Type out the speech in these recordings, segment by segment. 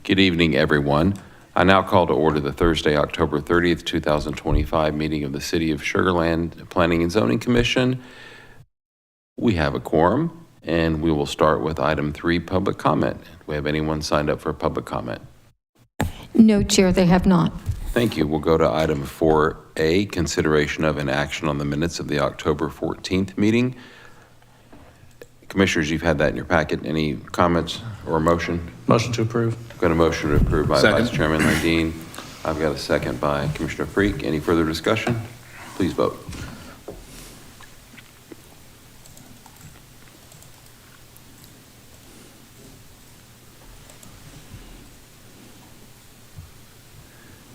Good evening, everyone. I now call to order the Thursday, October 30th, 2025 meeting of the City of Sugar Land Planning and Zoning Commission. We have a quorum, and we will start with item 3, public comment. Do we have anyone signed up for public comment? No, Chair, they have not. Thank you. We'll go to item 4A, consideration of an action on the minutes of the October 14th meeting. Commissioners, you've had that in your packet. Any comments or a motion? Motion to approve. I've got a motion to approve by Second. Vice Chairman Landine. I've got a second by Commissioner Freak. Any further discussion? Please vote.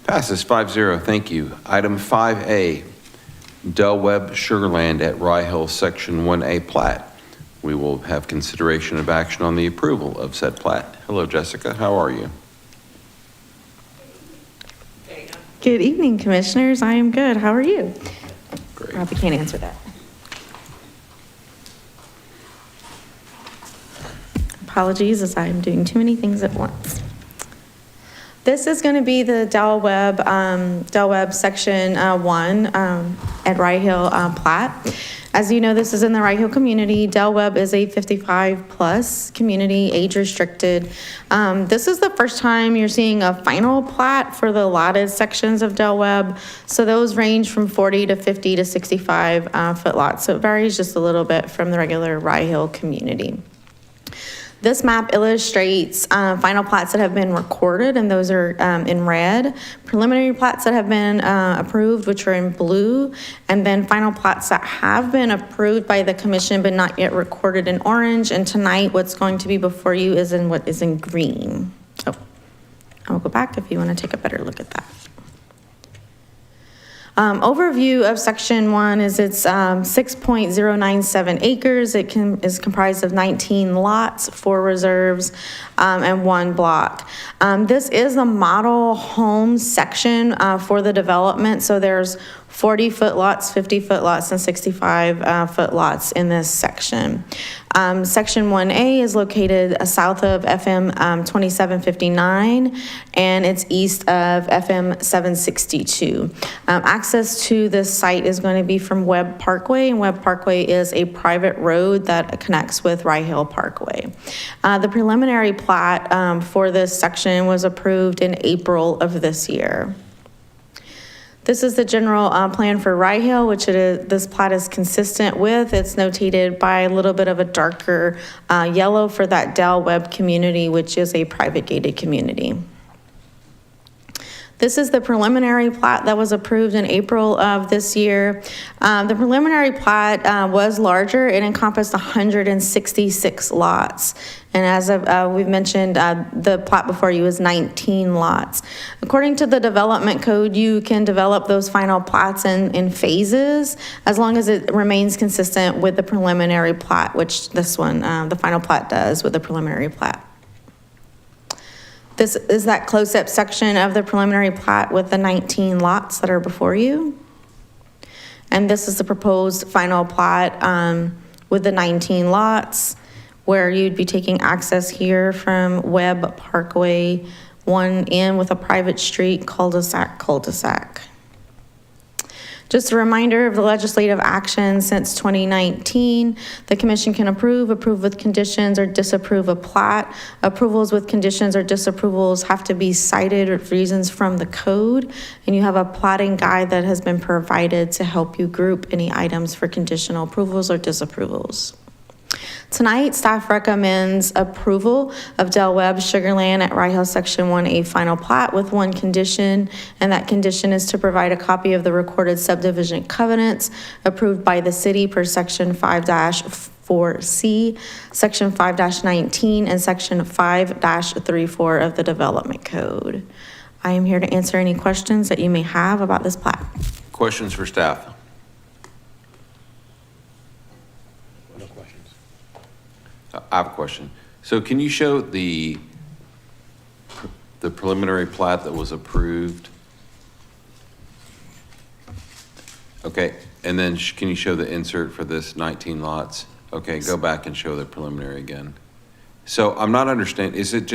Passes 5-0. Thank you. Item 5A, Del Webb Sugarland at Rye Hill Section 1A plat. We will have consideration of action on the approval of said plat. Hello, Jessica. How are you? Good evening, Commissioners. I am good. How are you? Great. Probably can't answer that. Apologies as I am doing too many things at once. This is going to be the Del Webb Section 1 at Rye Hill plat. As you know, this is in the Rye Hill community. Del Webb is a 55-plus community, age-restricted. This is the first time you're seeing a final plat for the allotted sections of Del Webb. So those range from 40 to 50 to 65-foot lots. So it varies just a little bit from the regular Rye Hill community. This map illustrates final plats that have been recorded, and those are in red, preliminary plats that have been approved, which are in blue, and then final plats that have been approved by the commission but not yet recorded in orange. And tonight, what's going to be before you is in what is in green. So I'll go back if you want to take a better look at that. Overview of Section 1 is it's 6.097 acres. It is comprised of 19 lots, 4 reserves, and 1 block. This is the model home section for the development. So there's 40-foot lots, 50-foot lots, and 65-foot lots in this section. Section 1A is located south of FM 2759, and it's east of FM 762. Access to this site is going to be from Webb Parkway, and Webb Parkway is a private road that connects with Rye Hill Parkway. The preliminary plat for this section was approved in April of this year. This is the general plan for Rye Hill, which this plat is consistent with. It's notated by a little bit of a darker yellow for that Del Webb community, which is a private gated community. This is the preliminary plat that was approved in April of this year. The preliminary plat was larger. It encompassed 166 lots. And as we've mentioned, the plat before you is 19 lots. According to the development code, you can develop those final plats in phases as long as it remains consistent with the preliminary plat, which this one, the final plat does with the preliminary plat. This is that close-up section of the preliminary plat with the 19 lots that are before you. And this is the proposed final plat with the 19 lots, where you'd be taking access here from Webb Parkway, one in with a private street, cul-de-sac. Just a reminder of the legislative action since 2019. The commission can approve with conditions, or disapprove a plat. Approvals with conditions or disapprovals have to be cited with reasons from the code, and you have a platting guide that has been provided to help you group any items for conditional approvals or disapprovals. Tonight, staff recommends approval of Del Webb Sugarland at Rye Hill Section 1A final plat with one condition, and that condition is to provide a copy of the recorded subdivision covenants approved by the city per Section 5-4C, Section 5-19, and Section 5-34 of the Development Code. I am here to answer any questions that you may have about this plat. Questions for staff? I have a question. So can you show the preliminary plat that was approved? Okay, and then can you show the insert for this 19 lots? Okay, go back and show the preliminary again. So I'm not understanding, is it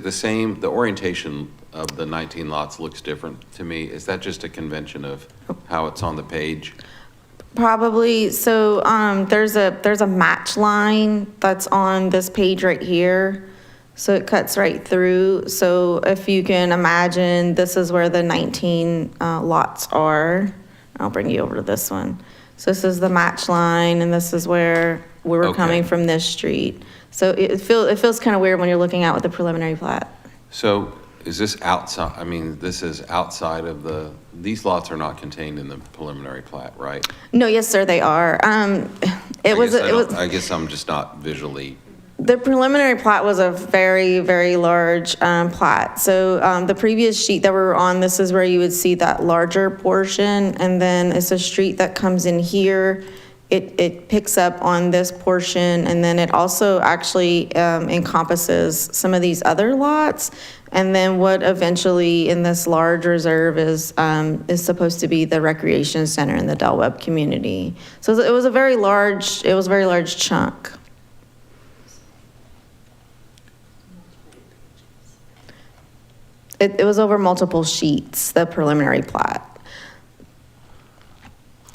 the same, the orientation of the 19 lots looks different to me? Is that just a convention of how it's on the page? Probably, so, there's a match line that's on this page right here. So it cuts right through. So if you can imagine, this is where the 19 lots are. I'll bring you over to this one. So this is the match line, and this is where we were Okay. coming from this street. So it feels kind of weird when you're looking out with the preliminary plat. So is this outside, I mean, this is outside of these lots are not contained in the preliminary plat, right? No, yes, sir, they are. I guess I'm just not visually, The preliminary plat was a very, very large plat. So the previous sheet that we were on, this is where you would see that larger portion, and then it's a street that comes in here. It picks up on this portion, and then it also actually encompasses some of these other lots. And then what eventually in this large reserve is supposed to be the recreation center in the Del Webb community. So it was a very large chunk. It was over multiple sheets, the preliminary plat.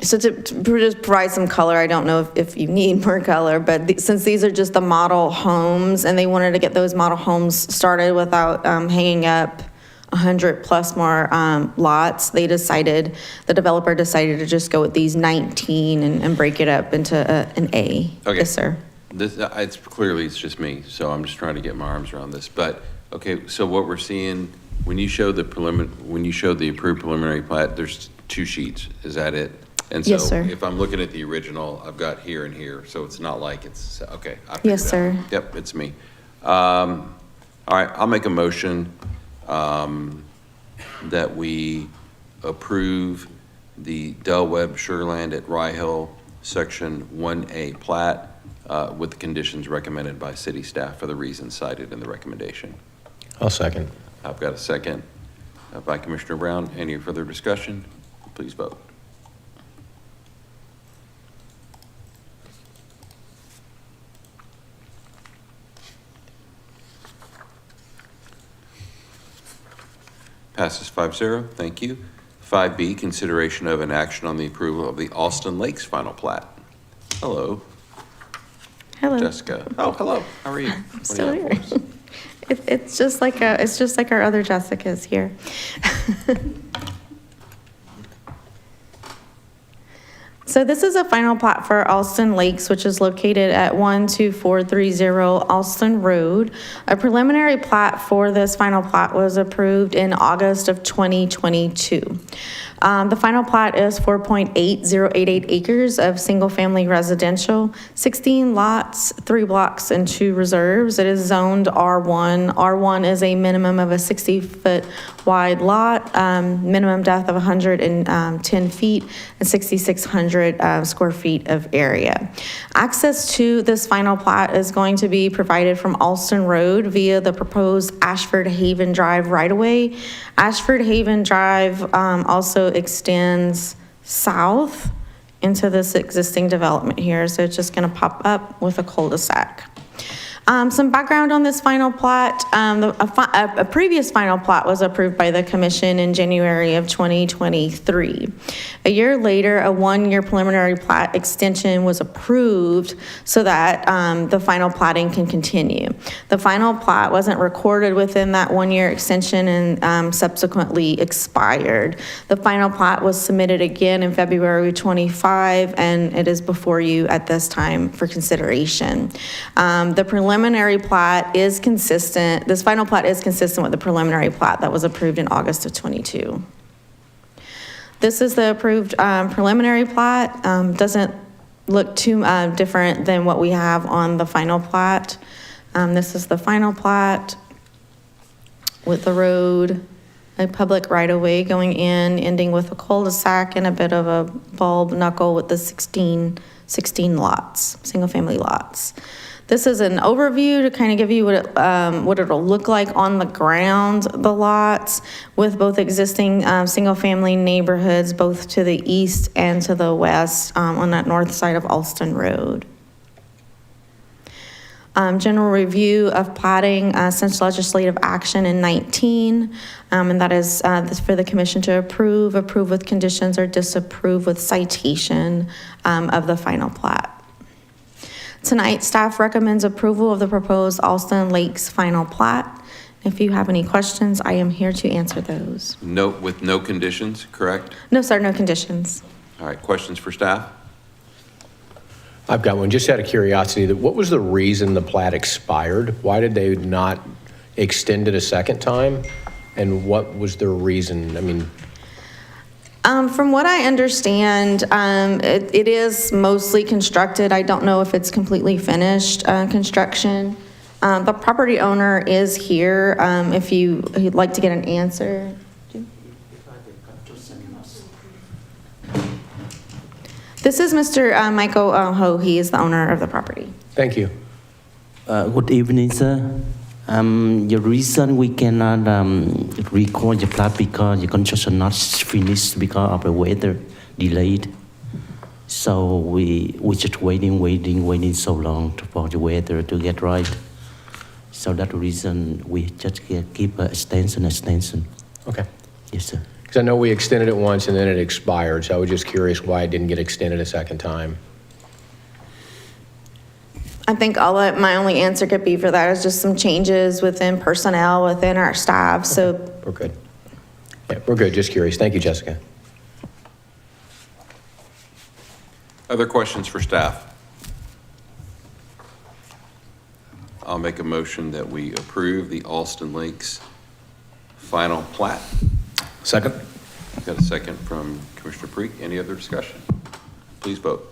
So to just provide some color, I don't know if you need more color, but since these are just the model homes, and they wanted to get those model homes started without hanging up 100 plus more lots, the developer decided to just go with these 19 and break it up into an A. Okay. Yes, sir. it's just me, so I'm just trying to get my arms around this. But, okay, so what we're seeing, when you show the approved preliminary plat, there's two sheets, is that it? And Yes, so sir. if I'm looking at the original, I've got here and here, so it's not like it's, okay. I figured Yes, it out. sir. Yep, it's me. All right, I'll make a motion that we approve the Del Webb Sugarland at Rye Hill, Section 1A plat with the conditions recommended by city staff for the reasons cited in the recommendation. I'll second. I've got a second by Commissioner Brown. Any further discussion? Please vote. Passes 5-0. Thank you. 5B, consideration of an action on the approval of the Alston Lakes final plat. Hello, Hello. Jessica. Oh, hello. How are you? What do you Still have here. for us? It's just like our other Jessicas here. So this is a final plat for Alston Lakes, which is located at 12430 Alston Road. A preliminary plat for this final plat was approved in August of 2022. The final plat is 4.8088 acres of single-family residential, 16 lots, 3 blocks, and 2 reserves. It is zoned R1. R1 is a minimum of a 60-foot wide lot, minimum depth of 110 feet, and 6,600 square feet of area. Access to this final plat is going to be provided from Alston Road via the proposed Ashford Haven Drive right-of-way. Ashford Haven Drive also extends south into this existing development here, so it's just going to pop up with a cul-de-sac. Some background on this final plat. A previous final plat was approved by the commission in January of 2023. A year later, a 1-year preliminary plat extension was approved so that the final platting can continue. The final plat wasn't recorded within that 1-year extension and subsequently expired. The final plat was submitted again in February 25, and it is before you at this time for consideration. The preliminary plat is consistent, this final plat is consistent with the preliminary plat that was approved in August of 22. This is the approved preliminary plat. Doesn't look too different than what we have on the final plat. This is the final plat with the road, a public right-of-way going in, ending with a cul-de-sac and a bit of a bulb knuckle with the 16 lots, single-family lots. This is an overview to kind of give you what it'll look like on the ground, the lots, with both existing single-family neighborhoods, both to the east and to the west on that north side of Alston Road. General review of plating since legislative action in 19, and that is this for the commission to approve with conditions, or disapprove with citation of the final plat. Tonight, staff recommends approval of the proposed Alston Lakes final plat. If you have any questions, I am here to answer those. With no conditions, correct? No, sir, no conditions. All right, questions for staff? I've got one, just out of curiosity. What was the reason the plat expired? Why did they not extend it a second time? And what was their reason? I mean, From what I understand, it is mostly constructed. I don't know if it's completely finished construction. The property owner is here if you'd like to get an answer. This is Mr. Michael Ho. He is the owner of the property. thank you. Good evening, sir. The reason we cannot record the plat because the construction not finished because of the weather delayed. So we just waiting so long for the weather to get right. So that's the reason we just keep extension. Okay. Yes, sir. Because I know we extended it once and then it expired, so I was just curious why it didn't get extended a second time. I think my only answer could be for that is just some changes within personnel, within our staff. So We're good. Yeah, we're good, just curious. Thank you, Jessica. Other questions for staff? I'll make a motion that we approve the Alston Lakes final plat. Second. Got a second from Commissioner Preek. Any other discussion? Please vote.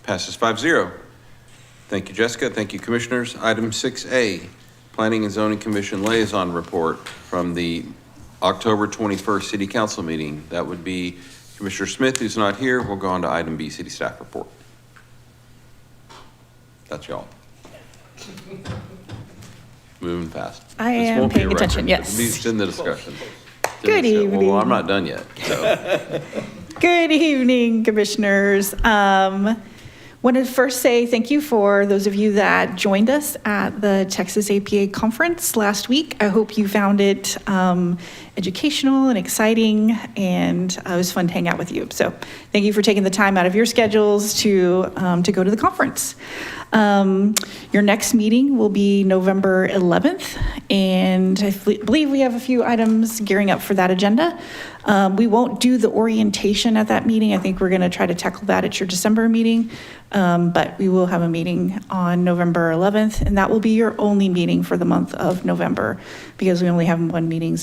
Passes 5-0. Thank you, Jessica. Thank you, Commissioners. Item 6A, Planning and Zoning Commission Liaison Report from the October 21st City Council meeting. That would be Commissioner Smith, who's not here. We'll go on to item B, City Staff Report. That's y'all. Moving fast. I This am won't be a paying attention, record. yes. It's in the discussion. Good evening. Well, I'm not done yet, so. Good evening, commissioners. Want to first say thank you for those of you that joined us at the Texas APA conference last week. I hope you found it educational and exciting, and it was fun to hang out with you. So thank you for taking the time out of your schedules to go to the conference. Your next meeting will be November 11th, and I believe we have a few items gearing up for that agenda. We won't do the orientation at that meeting. I think we're going to try to tackle that at your December meeting, but we will have a meeting on November 11th, and that will be your only meeting for the month of November because we only have one meeting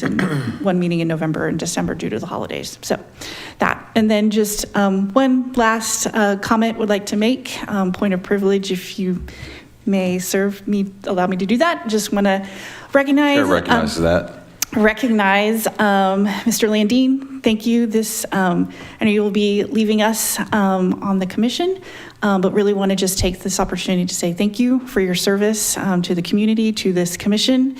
in November and December due to the holidays. So that, and then just one last comment would like to make, point of privilege, if you may allow me to do that. Just want to recognize. Sure, recognize that. Recognize Mr. Landine. Thank you. I know you will be leaving us on the commission, but really want to just take this opportunity to say thank you for your service to the community, to this commission.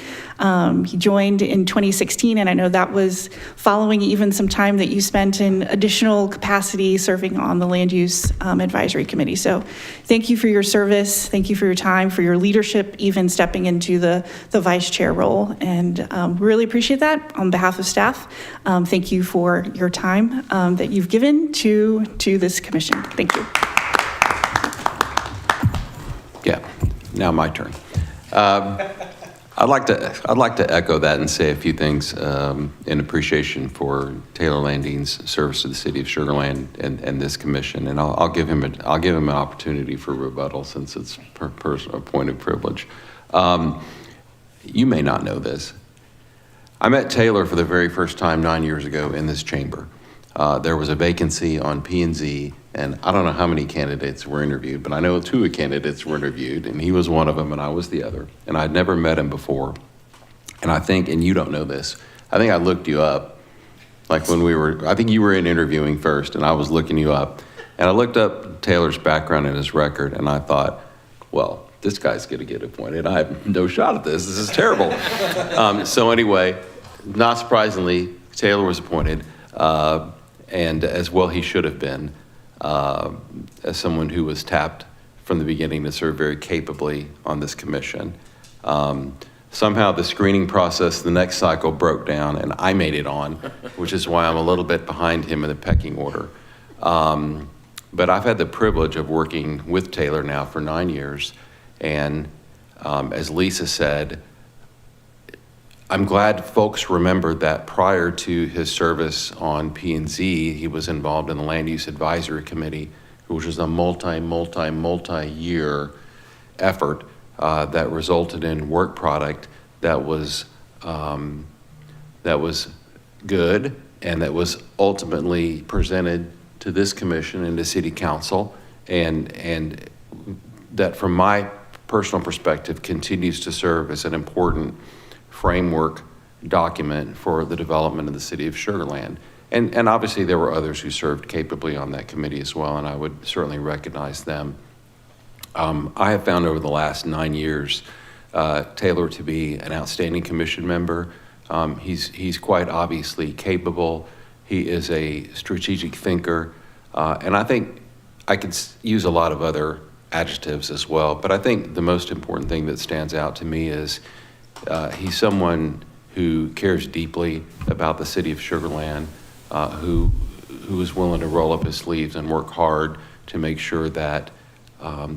He joined in 2016, and I know that was following even some time that you spent in additional capacity serving on the Land Use Advisory Committee. So thank you for your service. Thank you for your time, for your leadership, even stepping into the vice chair role, and really appreciate that on behalf of staff. Thank you for your time that you've given to this commission. Thank you. Yeah, now my turn. I'd like to echo that and say a few things in appreciation for Taylor Landine's service to the city of Sugar Land and this commission. And I'll give him an opportunity for rebuttal since it's a point of privilege. You may not know this. I met Taylor for the very first time 9 years ago in this chamber. There was a vacancy on P&Z, and I don't know how many candidates were interviewed, but I know 2 candidates were interviewed, and he was one of them, and I was the other. And I'd never met him before. And I think, and you don't know this, I think I looked you up, like I think you were in interviewing first, and I was looking you up. And I looked up Taylor's background and his record, and I thought, well, this guy's going to get appointed. I have no shot at this. This is terrible. So anyway, not surprisingly, Taylor was appointed, and as well he should have been, as someone who was tapped from the beginning to serve very capably on this commission. Somehow the screening process, the next cycle broke down, and I made it on, which is why I'm a little bit behind him in the pecking order. But I've had the privilege of working with Taylor now for 9 years, and as Lisa said, I'm glad folks remembered that prior to his service on P&Z, he was involved in the Land Use Advisory Committee, which was a multi-year effort that resulted in work product that was good and that was ultimately presented to this commission and to City Council, and that from my personal perspective continues to serve as an important framework document for the development of the city of Sugar Land. And obviously there were others who served capably on that committee as well, and I would certainly recognize them. I have found over the last 9 years Taylor to be an outstanding commission member. He's quite obviously capable. He is a strategic thinker, and I think I could use a lot of other adjectives as well, but I think the most important thing that stands out to me is he's someone who cares deeply about the city of Sugar Land, who is willing to roll up his sleeves and work hard to make sure that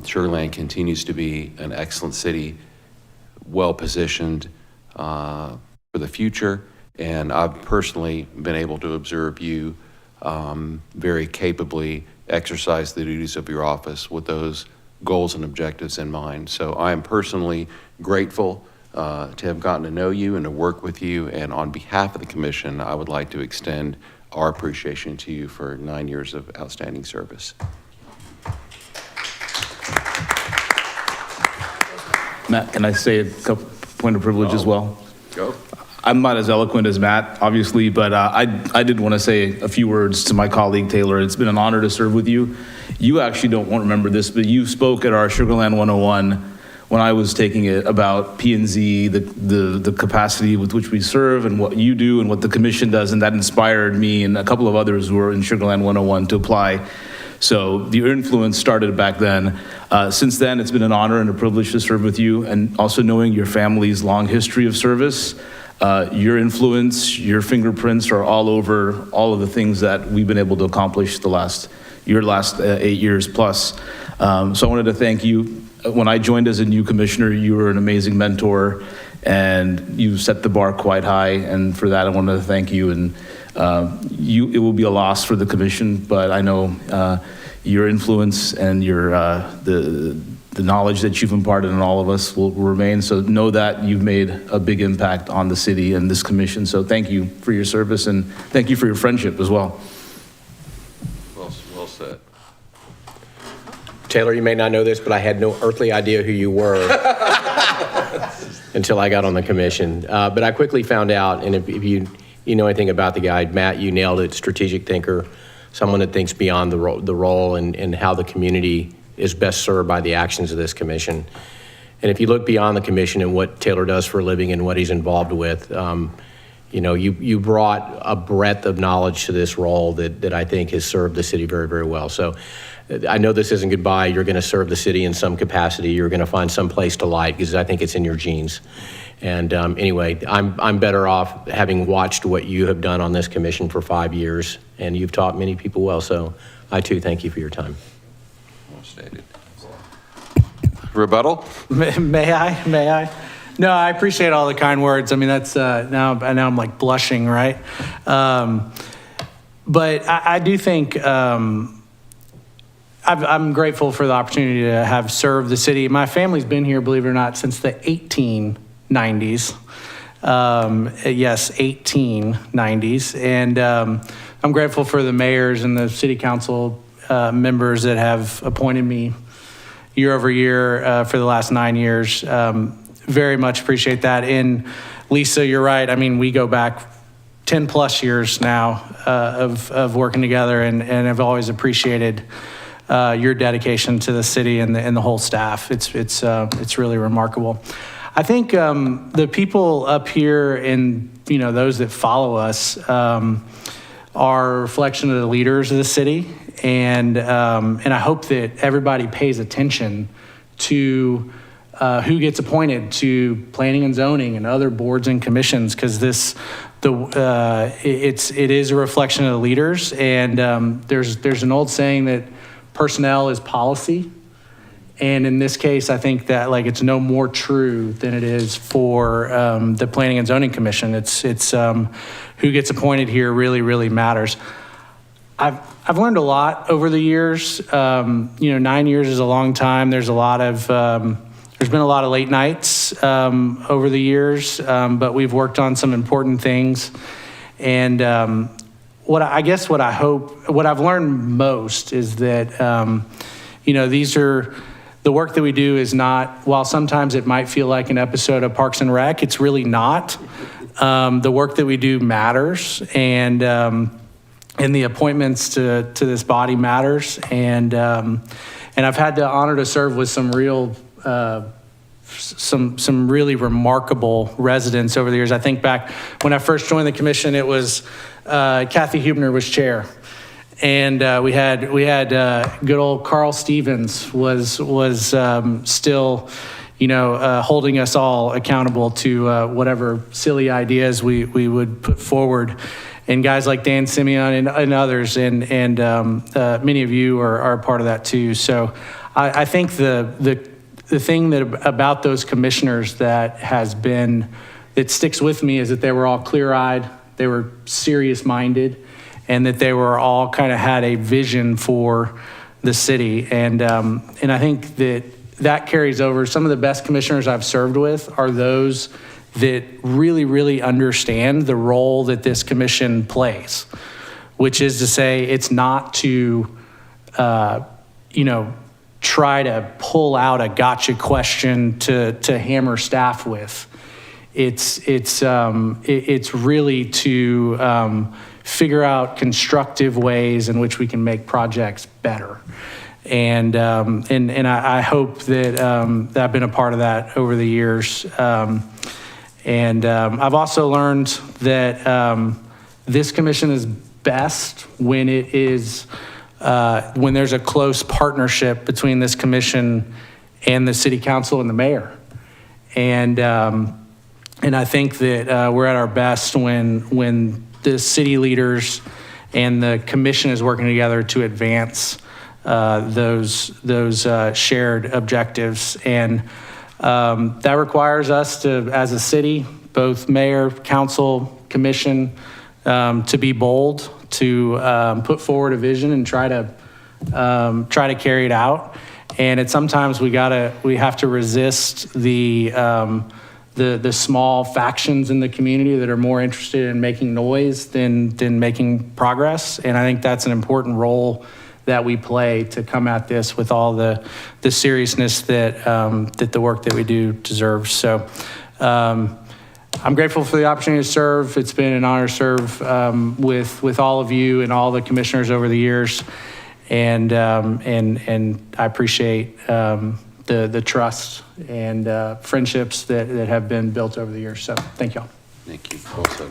Sugar Land continues to be an excellent city, well-positioned for the future. And I've personally been able to observe you very capably exercise the duties of your office with those goals and objectives in mind. So I am personally grateful to have gotten to know you and to work with you. And on behalf of the commission, I would like to extend our appreciation to you for 9 years of outstanding service. Matt, can I say a couple point of privilege as well? Go. I'm not as eloquent as Matt, obviously, but I did want to say a few words to my colleague Taylor. It's been an honor to serve with you. You actually won't remember this, but you spoke at our Sugar Land 101 when I was taking it about P&Z, the capacity with which we serve and what you do and what the commission does, and that inspired me and a couple of others who were in Sugar Land 101 to apply. So your influence started back then. Since then, it's been an honor and a privilege to serve with you, and also knowing your family's long history of service. Your influence, your fingerprints are all over all of the things that we've been able to accomplish your last 8 years plus. So I wanted to thank you. When I joined as a new commissioner, you were an amazing mentor, and you set the bar quite high. And for that, I wanted to thank you. And it will be a loss for the commission, but I know your influence and your the knowledge that you've imparted on all of us will remain. So know that you've made a big impact on the city and this commission. So thank you for your service, and thank you for your friendship as well. Well said. Taylor, you may not know this, but I had no earthly idea who you were until I got on the commission. But I quickly found out, and if you know anything about the guy, Matt, you nailed it, strategic thinker, someone that thinks beyond the role and how the community is best served by the actions of this commission. And if you look beyond the commission and what Taylor does for a living and what he's involved with, you brought a breadth of knowledge to this role that I think has served the city very, very well. So I know this isn't goodbye. You're going to serve the city in some capacity. You're going to find some place to light, because I think it's in your genes. And anyway, I'm better off having watched what you have done on this commission for 5 years, and you've taught many people well. So I too thank you for your time. Well stated. Rebuttal? May I? No, I appreciate all the kind words. I mean, that's now I'm like blushing, right? But I do think I'm grateful for the opportunity to have served the city. My family's been here, believe it or not, since the 1890s. Yes, 1890s. And I'm grateful for the mayors and the city council members that have appointed me year over year for the last 9 years. Very much appreciate that. And Lisa, you're right. I mean, we go back 10 plus years now of working together, and I've always appreciated your dedication to the city and the whole staff. It's really remarkable. I think the people up here in those that follow us, are a reflection of the leaders of the city. And I hope that everybody pays attention to who gets appointed to planning and zoning and other boards and commissions, because it is a reflection of the leaders. And there's an old saying that personnel is policy. And in this case, I think that it's no more true than it is for the Planning and Zoning Commission. It's who gets appointed here really, really matters. I've learned a lot over the years. 9 years is a long time. There's been a lot of late nights over the years, but we've worked on some important things. And what I've learned most is that the work that we do is not, while sometimes it might feel like an episode of Parks and Rec, it's really not. The work that we do matters, and the appointments to this body matters. And I've had the honor to serve with some really remarkable residents over the years. I think back when I first joined the commission, it was Kathy Hubner was chair. And we had good old Carl Stevens was still, holding us all accountable to whatever silly ideas we would put forward, and guys like Dan Simeon and others, and many of you are a part of that too. So I think the thing about those commissioners that sticks with me is that they were all clear-eyed, they were serious-minded, and that they were all kind of had a vision for the city. And I think that carries over. Some of the best commissioners I've served with are those that really, really understand the role that this commission plays, which is to say it's not to, try to pull out a gotcha question to hammer staff with. It's really to figure out constructive ways in which we can make projects better. And I hope that I've been a part of that over the years. I've also learned that this commission is best when it is when there's a close partnership between this commission and the city council and the mayor. And I think that we're at our best when the city leaders and the commission is working together to advance those shared objectives. And that requires us to, as a city, both mayor, council, commission, to be bold, to put forward a vision and try to carry it out. And sometimes we have to resist the small factions in the community that are more interested in making noise than making progress. And I think that's an important role that we play to come at this with all the seriousness that the work that we do deserves. So I'm grateful for the opportunity to serve. It's been an honor to serve with all of you and all the commissioners over the years. And I appreciate the trust and friendships that have been built over the years. So thank y'all. Thank you. Well said.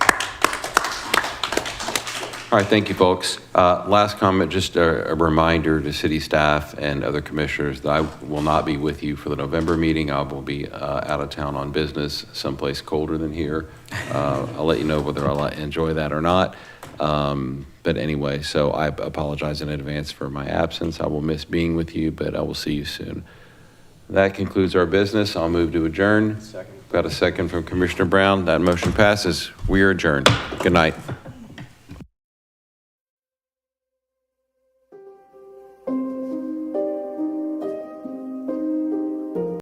All right, thank you, folks. Last comment, just a reminder to city staff and other commissioners that I will not be with you for the November meeting. I will be out of town on business, someplace colder than here. I'll let you know whether I'll enjoy that or not. But anyway, so I apologize in advance for my absence. I will miss being with you, but I will see you soon. That concludes our business. I'll move to adjourn. Second. Got a second from Commissioner Brown. That motion passes. We are adjourned. Good night.